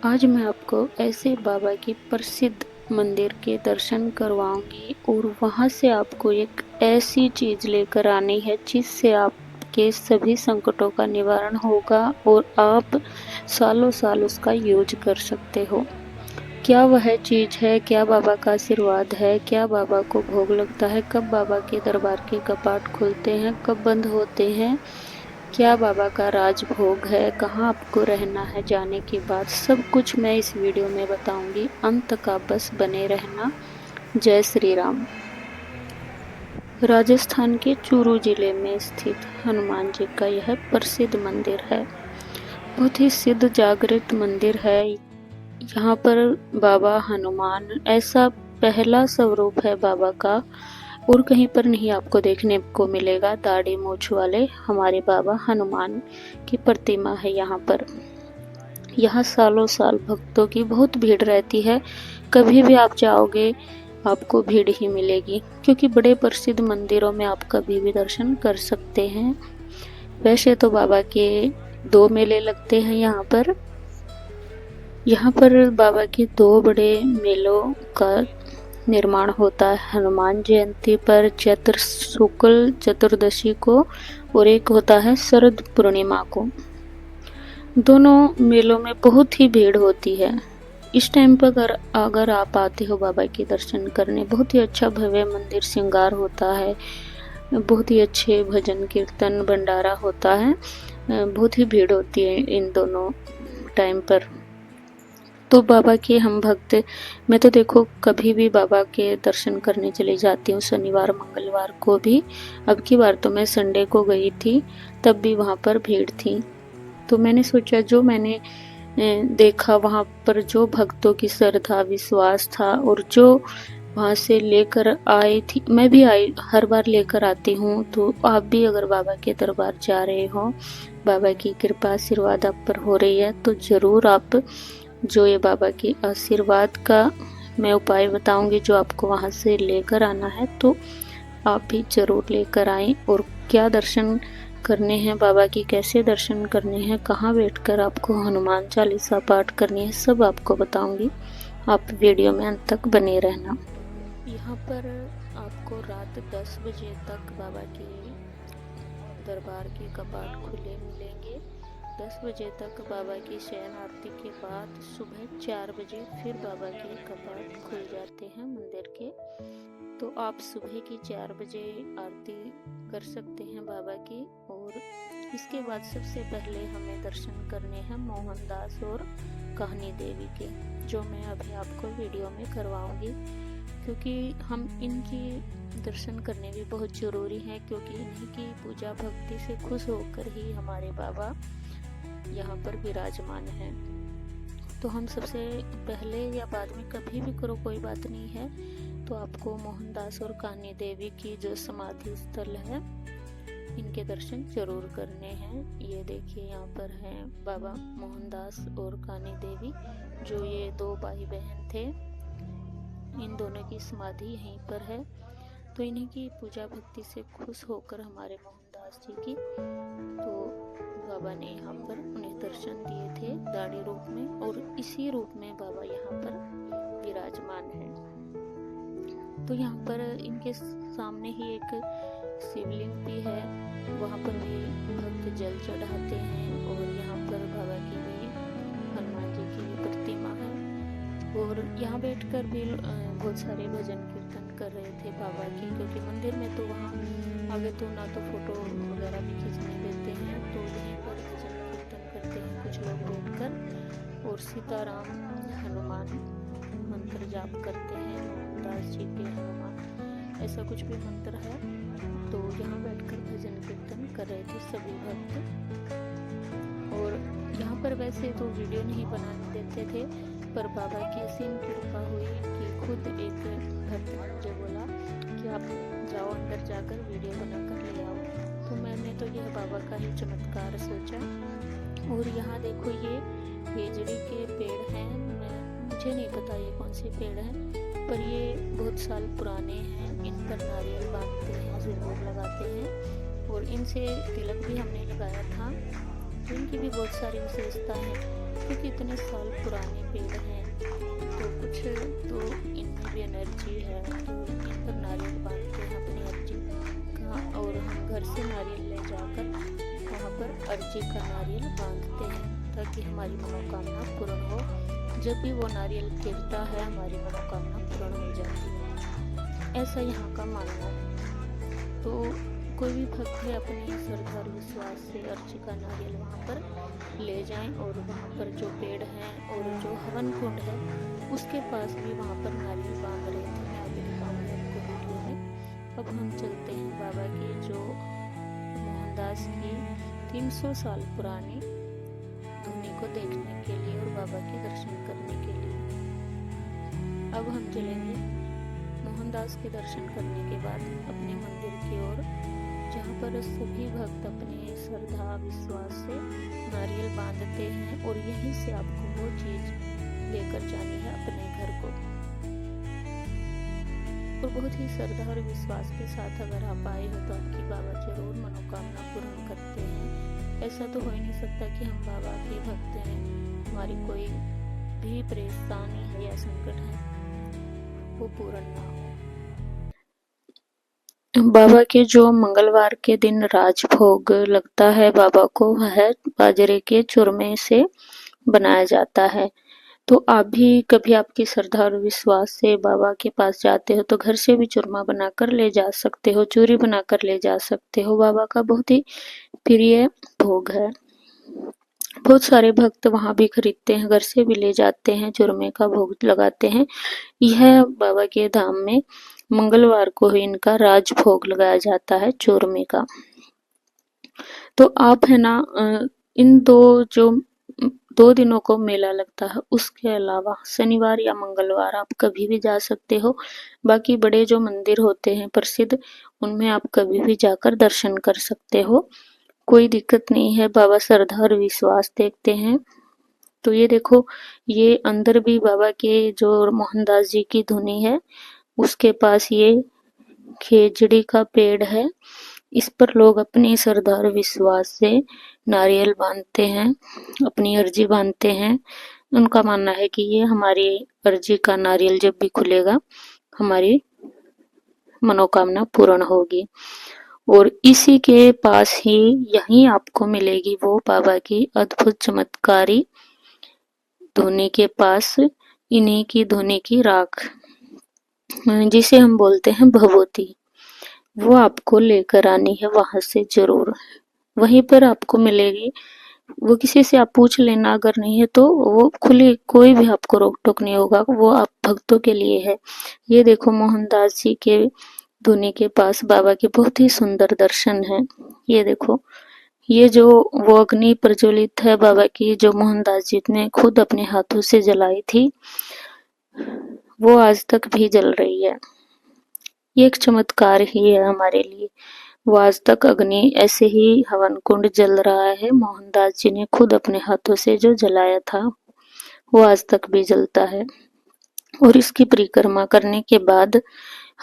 आज मैं आपको ऐसे बाबा की प्रसिद्ध मंदिर के दर्शन करवाऊंगी और वहां से आपको एक ऐसी चीज लेकर आनी है जिससे आपके सभी संकटों का निवारण होगा और आप सालों साल उसका यूज कर सकते हो। क्या वह चीज है, क्या बाबा का आशीर्वाद है, क्या बाबा को भोग लगता है, कब बाबा के दरबार के कपाट खुलते हैं, कब बंद होते हैं, क्या बाबा का राज भोग है, कहाँ आपको रहना है जाने के बाद, सब कुछ मैं इस वीडियो में बताऊंगी। अंत का बस बने रहना। जय श्री राम। राजस्थान के चूरू जिले में स्थित हनुमान जी का यह प्रसिद्ध मंदिर है। बहुत ही सिद्ध जागृत मंदिर है। यहाँ पर बाबा हनुमान ऐसा पहला स्वरूप है बाबा का, और कहीं पर नहीं आपको देखने को मिलेगा। दाढ़ी मूछ वाले हमारे बाबा हनुमान की प्रतिमा है यहाँ पर। यहाँ सालों साल भक्तों की बहुत भीड़ रहती है। कभी भी आप जाओगे आपको भीड़ ही मिलेगी, क्योंकि बड़े प्रसिद्ध मंदिरों में आप कभी भी दर्शन कर सकते हैं। वैसे तो बाबा के 2 मेले लगते हैं यहाँ पर। यहाँ पर बाबा के 2 बड़े मेलों का निर्माण होता है। हनुमान जयंती पर चैत्र शुक्ल चतुर्दशी को, और एक होता है शरद पूर्णिमा को। दोनों मेलों में बहुत ही भीड़ होती है। इस टाइम पर अगर आप आते हो बाबा के दर्शन करने, बहुत ही अच्छा भव्य मंदिर श्रृंगार होता है। बहुत ही अच्छे भजन कीर्तन भंडारा होता है। बहुत ही भीड़ होती है इन दोनों टाइम पर। तो बाबा के हम भक्त, मैं तो देखो कभी भी बाबा के दर्शन करने चली जाती हूँ, शनिवार मंगलवार को भी। अब की बार तो मैं संडे को गई थी, तब भी वहाँ पर भीड़ थी। तो मैंने सोचा, जो मैंने देखा वहाँ पर जो भक्तों की श्रद्धा विश्वास था, और जो वहाँ से लेकर आई थी, मैं भी हर बार लेकर आती हूँ। तो आप भी अगर बाबा के दरबार जा रहे हो, बाबा की कृपा आशीर्वाद आप पर हो रही है, तो जरूर आप जो ये बाबा के आशीर्वाद का मैं उपाय बताऊंगी, जो आपको वहां से लेकर आना है, तो आप भी जरूर लेकर आएं। और क्या दर्शन करने हैं बाबा की, कैसे दर्शन करने हैं, कहाँ बैठकर आपको हनुमान चालीसा पाठ करनी है, सब आपको बताऊंगी। आप वीडियो में अंत तक बने रहना। यहाँ पर आपको रात 10 बजे तक बाबा के दरबार के कपाट खुले मिलेंगे। 10 बजे तक बाबा की शयन आरती के बाद सुबह 4 बजे फिर बाबा के कपाट खुल जाते हैं मंदिर के। तो आप सुबह की 4 बजे आरती कर सकते हैं बाबा की। और इसके बाद सबसे पहले हमें दर्शन करने हैं मोहनदास और कहानी देवी के, जो मैं अभी आपको वीडियो में करवाऊंगी, क्योंकि हम इनकी दर्शन करने भी बहुत ज़रूरी है, क्योंकि इन्हीं की पूजा भक्ति से खुश होकर ही हमारे बाबा यहाँ पर विराजमान है। तो हम सबसे पहले या बाद में कभी भी करो, कोई बात नहीं है, तो आपको मोहनदास और कानी देवी की जो समाधि स्थल है, इनके दर्शन जरूर करने हैं। ये देखिए यहाँ पर हैं बाबा मोहनदास और कानी देवी, जो ये 2 भाई बहन थे। इन दोनों की समाधि यहीं पर है। तो इन्हीं की पूजा भक्ति से खुश होकर हमारे मोहनदास जी की, तो बाबा ने यहाँ पर उन्हें दर्शन दिए थे दाढ़ी रूप में, और इसी रूप में बाबा यहाँ पर विराजमान है। तो यहाँ पर इनके सामने ही एक शिवलिंग भी है, वहाँ पर भी भक्त जल चढ़ाते हैं। और यहाँ पर बाबा की भी, हनुमान जी की भी प्रतिमा है। और यहाँ बैठकर भी बहुत सारे भजन कीर्तन कर रहे थे बाबा की, क्योंकि मंदिर में तो वहाँ आगे तो ना तो फोटो वगैरह भी खींचने देते हैं, तो यहीं पर भजन कीर्तन करते हैं कुछ लोग बैठकर। और सीताराम हनुमान मंत्र जाप करते हैं, मोहनदास जी के हनुमान, ऐसा कुछ भी मंत्र है। तो यहाँ बैठकर भजन कीर्तन कर रहे थे सभी भक्त। और यहाँ पर वैसे तो वीडियो नहीं बनाने देते थे, पर बाबा की असीम कृपा हुई कि खुद एक भक्त ने मुझे बोला कि आप जाओ अंदर जाकर वीडियो बनाकर ले आओ। तो मैंने तो यह बाबा का ही चमत्कार सोचा। और यहाँ देखो ये हेजड़ी के पेड़ हैं, मुझे नहीं पता ये कौन से पेड़ हैं, पर ये बहुत साल पुराने हैं। इन पर नारियल बांधते हैं, सिंदूर लगाते हैं, और इनसे तिलक भी हमने लगाया था। तो इनकी भी बहुत सारी विशेषता है। क्योंकि इतने साल पुराने पेड़ हैं तो कुछ तो इनमें भी एनर्जी है। तो इन पर नारियल बांधते हैं अपनी अर्जी का, और हम घर से नारियल ले जाकर वहाँ पर अर्जी का नारियल बांधते हैं ताकि हमारी मनोकामना पूर्ण हो। जब भी वो नारियल गिरता है हमारी मनोकामना पूर्ण हो जाती है, ऐसा यहाँ का मानना है। तो कोई भी भक्त है अपनी श्रद्धा और विश्वास से अर्जी का नारियल वहाँ पर ले जाएं, और वहाँ पर जो पेड़ हैं और जो हवन कुंड है उसके पास भी वहाँ पर नारियल बांध रहे थे। मैं अभी दिखाऊंगी आपको वीडियो में। अब हम चलते हैं बाबा की जो मोहनदास की 300 साल पुरानी धुनी को देखने के लिए और बाबा के दर्शन करने के लिए। अब हम चलेंगे मोहनदास के दर्शन करने के बाद अपने मंदिर की ओर, जहाँ पर सभी भक्त अपने श्रद्धा विश्वास से नारियल बांधते हैं, और यहीं से आपको वो चीज लेकर जानी है अपने घर को। और बहुत ही श्रद्धा और विश्वास के साथ अगर आप आए हो तो आपकी बाबा जरूर मनोकामना पूर्ण करते हैं। ऐसा तो हो ही नहीं सकता कि हम बाबा के भक्त हैं, हमारी कोई भी परेशानी है या संकट है वो पूर्ण ना हो। बाबा के जो मंगलवार के दिन राजभोग लगता है बाबा को, वह बाजरे के चूरमे से बनाया जाता है। तो आप भी कभी आपकी श्रद्धा और विश्वास से बाबा के पास जाते हो तो घर से भी चूरमा बनाकर ले जा सकते हो, चूरी बनाकर ले जा सकते हो। बाबा का बहुत ही प्रिय भोग है। बहुत सारे भक्त वहां भी खरीदते हैं, घर से भी ले जाते हैं, चूरमे का भोग लगाते हैं। यह बाबा के धाम में मंगलवार को ही इनका राजभोग लगाया जाता है चूरमे का। तो आप है ना इन दो दिनों को मेला लगता है, उसके अलावा शनिवार या मंगलवार आप कभी भी जा सकते हो। बाकी बड़े जो मंदिर होते हैं प्रसिद्ध, उनमें आप कभी भी जाकर दर्शन कर सकते हो, कोई दिक्कत नहीं है। बाबा श्रद्धा और विश्वास देखते हैं। तो ये देखो, ये अंदर भी बाबा के जो मोहनदास जी की धुनी है उसके पास ये खेजड़ी का पेड़ है, इस पर लोग अपनी श्रद्धा और विश्वास से नारियल बांधते हैं, अपनी अर्जी बांधते हैं। उनका मानना है कि ये हमारी अर्जी का नारियल जब भी खुलेगा हमारी मनोकामना पूर्ण होगी। और इसी के पास ही यहीं आपको मिलेगी वो बाबा की अद्भुत चमत्कारी धुनी के पास, इन्हीं की धुनी की राख, जिसे हम बोलते हैं भभूति, वो आपको लेकर आनी है वहां से जरूर। वहीं पर आपको मिलेगी, वो किसी से आप पूछ लेना, अगर नहीं है तो वो खुली, कोई भी आपको रोक टोक नहीं होगा, वो आप भक्तों के लिए है। ये देखो मोहनदास जी के धुनी के पास बाबा के बहुत ही सुंदर दर्शन है। ये देखो, ये जो वो अग्नि प्रज्वलित है बाबा की, जो मोहनदास जी ने खुद अपने हाथों से जलाई थी, वो आज तक भी जल रही है। ये एक चमत्कार ही है हमारे लिए। वो आज तक अग्नि ऐसे ही हवन कुंड जल रहा है, मोहनदास जी ने खुद अपने हाथों से जो जलाया था वो आज तक भी जलता है। और इसकी परिक्रमा करने के बाद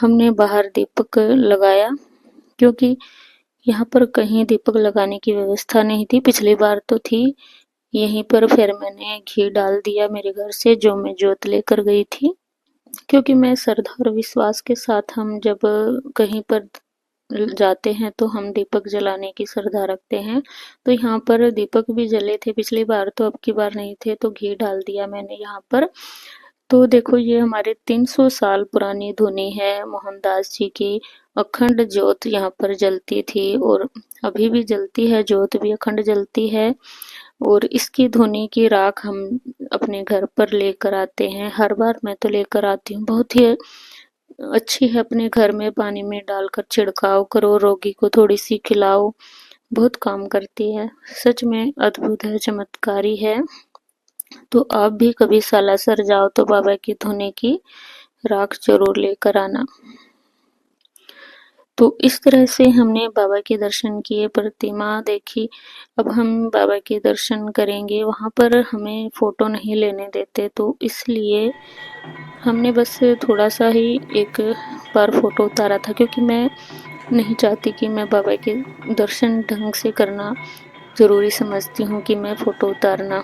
हमने बाहर दीपक लगाया, क्योंकि यहाँ पर कहीं दीपक लगाने की व्यवस्था नहीं थी। पिछली बार तो थी यहीं पर, फिर मैंने घी डाल दिया मेरे घर से जो मैं जोत लेकर गई थी, क्योंकि मैं श्रद्धा और विश्वास के साथ हम जब कहीं पर जाते हैं तो हम दीपक जलाने की श्रद्धा रखते हैं। तो यहाँ पर दीपक भी जले थे पिछली बार, तो अब की बार नहीं थे, तो घी डाल दिया मैंने यहाँ पर। तो देखो, ये हमारे 300 साल पुरानी धुनी है मोहनदास जी की। अखंड ज्योत यहाँ पर जलती थी और अभी भी जलती है, ज्योत भी अखंड जलती है। और इसकी धुनी की राख हम अपने घर पर लेकर आते हैं, हर बार मैं तो लेकर आती हूँ। बहुत ही अच्छी है, अपने घर में पानी में डालकर छिड़काव करो, रोगी को थोड़ी सी खिलाओ, बहुत काम करती है। सच में अद्भुत है, चमत्कारी है। तो आप भी कभी सालासर जाओ तो बाबा की धुनी की राख जरूर लेकर आना। तो इस तरह से हमने बाबा के दर्शन किए, प्रतिमा देखी। अब हम बाबा के दर्शन करेंगे, वहां पर हमें फोटो नहीं लेने देते, तो इसलिए हमने बस थोड़ा सा ही एक बार फोटो उतारा था, क्योंकि मैं नहीं चाहती कि मैं बाबा के दर्शन ढंग से करना ज़रूरी समझती हूँ कि मैं फ़ोटो उतारना।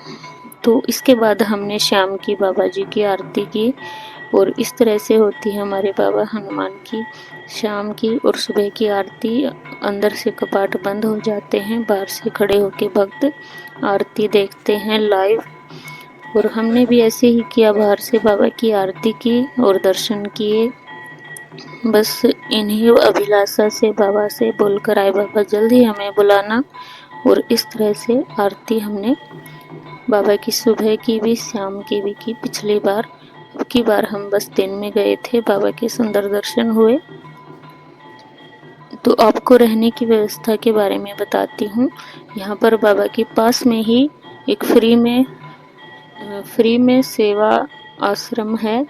तो इसके बाद हमने शाम की बाबा जी की आरती की और इस तरह से होती है हमारे बाबा हनुमान की शाम की और सुबह की आरती। अंदर से कपाट बंद हो जाते हैं, बाहर से खड़े होके भक्त आरती देखते हैं लाइव। और हमने भी ऐसे ही किया, बाहर से बाबा की आरती की और दर्शन किए। बस इन्हीं अभिलाषा से बाबा से बोलकर आए, बाबा जल्दी हमें बुलाना। और इस तरह से आरती हमने बाबा की सुबह की भी शाम की भी की पिछली बार। अब की बार हम बस दिन में गए थे, बाबा के सुंदर दर्शन हुए। तो आपको रहने की व्यवस्था के बारे में बताती हूँ। यहाँ पर बाबा के पास में ही एक फ्री में सेवा आश्रम है,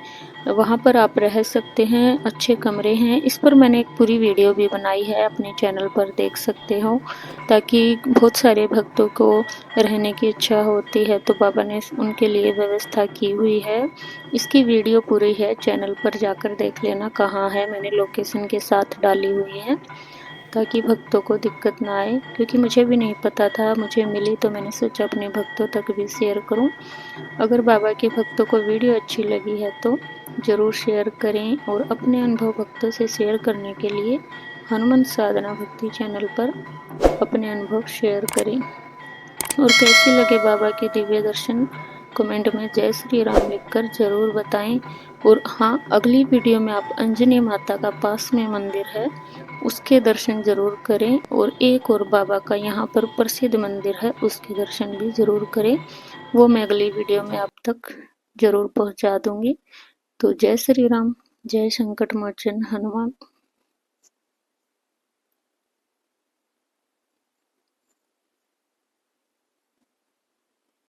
वहाँ पर आप रह सकते हैं। अच्छे कमरे हैं। इस पर मैंने एक पूरी वीडियो भी बनाई है, अपने चैनल पर देख सकते हो। ताकि बहुत सारे भक्तों को रहने की इच्छा होती है तो बाबा ने उनके लिए व्यवस्था की हुई है। इसकी वीडियो पूरी है, चैनल पर जाकर देख लेना कहाँ है, मैंने लोकेशन के साथ डाली हुई है ताकि भक्तों को दिक्कत ना आए। क्योंकि मुझे भी नहीं पता था, मुझे मिली तो मैंने सोचा अपने भक्तों तक भी शेयर करूं। अगर बाबा के भक्तों को वीडियो अच्छी लगी है तो ज़रूर शेयर करें और अपने अनुभव भक्तों से शेयर करने के लिए हनुमान साधना भक्ति चैनल पर अपने अनुभव शेयर करें। और कैसे लगे बाबा के दिव्य दर्शन कमेंट में जय श्री राम लिखकर ज़रूर बताएं। और हाँ, अगली वीडियो में आप अंजनी माता का पास में मंदिर है उसके दर्शन ज़रूर करें। और एक और बाबा का यहाँ पर प्रसिद्ध मंदिर है, उसके दर्शन भी ज़रूर करें। वो मैं अगली वीडियो में आप तक ज़रूर पहुँचा दूँगी। तो जय श्री राम, जय संकट मोचन हनुमान।